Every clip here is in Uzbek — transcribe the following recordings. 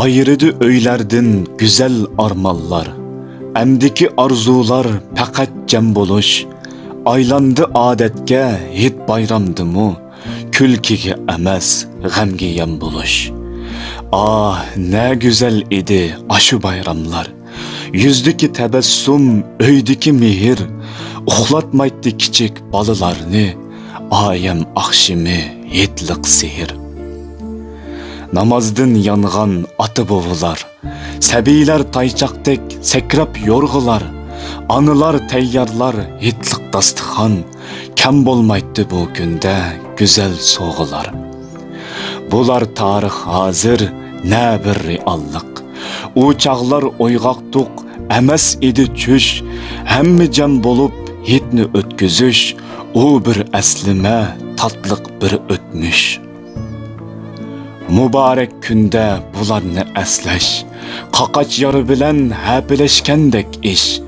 Ayırıdı öylerden güzel armallar. Əmdiki arzular faqat cem buluş. Aylandı adetke hit bayramdı mu? Külkiga emas g'amga yem buluş. Ah ne güzel idi aşı bayramlar. Yüzdeki tebessüm, öydeki mihir. Uxlatmaydı kichik balalarni. Ayem akşimi yetlik sihir. Namazdın yanğan atı bovular. Səbiylər tayçaqdek sekrap yorğular. Anılar teyyarlar hitlik dastıxan. Kem bolmaydı bu günde güzel soğular. Bular tarix hazır ne bir reallık. O çağlar oygaqtuq emes idi çüş. Hemmi cem bolup hitni ötküzüş. O bir eslime tatlık bir ötmüş. Mübarek günde bularni esleş. Qaqaç yarı bilen həpileşkendek iş.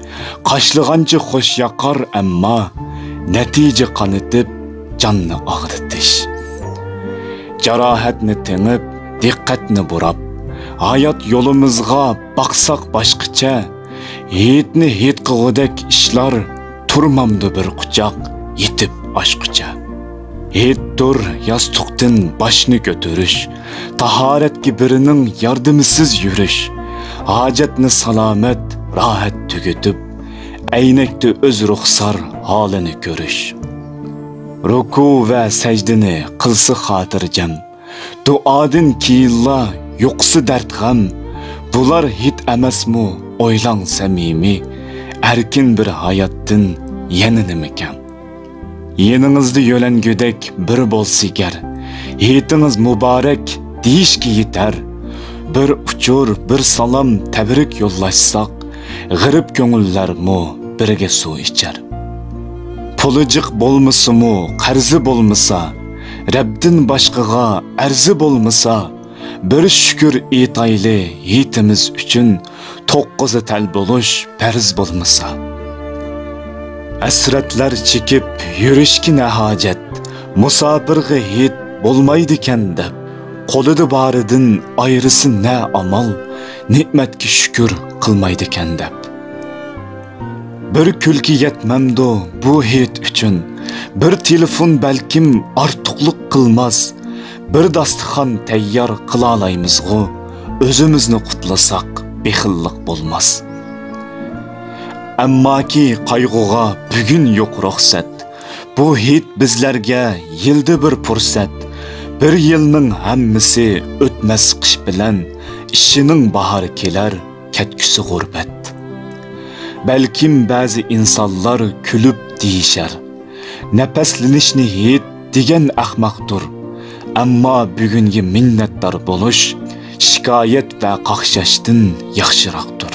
Qaşlıgancı hoş yakar emma. Netice kanıtıp canını ağrıtış. Carahatni tengip, diqqatni burap. Hayat yolumuzga baksak başqaça. Hitni hit qığıdek işlar. Turmamdı bir kucak, yitip aşkıca. Hit dur yastıqtın başını götürüş. Taharet birinin yardımsız yürüş. Hacetni salamet, rahat tügütüp. Eynekti öz ruhsar halini görüş. Ruku ve secdini kılsı hatırcam. Duadın kiyilla yoksu dert gam. Bular hit emesmu oylan samimi. Erkin bir hayattın yenini mikan. Yeninizde yölen güdek bir bolsiger. Hitiniz mübarek deyişki yeter. Bir uçur, bir salam tebrik yollaşsak. G'irib ko'ngillar mu birge su içer. Pulucuk bolmasa mu, qarzi bolmasa, Rabdin başqaga arzi bolmasa, bir şükür etayli hitimiz üçün 9'u tel buluş farz bolmasa. Asratlar çekip yürüşki ne hacet, musafirge hit bolmaydiken deb, qo'lida baridin ayrısı ne amal, ni'matga şükür qilmaydiken deb. Bir külki yetmemdu bu hit üçün, bir telefon belkim artuqluk qilmaz, bir dastıxan teyyar qılalayımızgı, özümüzni qutlasak bexillik bolmaz. Amma ki qayg'uga bugün yok ruxsat, bu hit bizlerge yildi bir fursat, bir yılның hammisi ötmez qish bilan, işinin bahar keler, ketküsü gurbet. Belkim bazı insanlar külüp deyişer, nefeslenişni hit degen ahmaqdır. Amma bugungi minnetdar boluş, şikayet ve qaqşashdan yaxshiroqdir.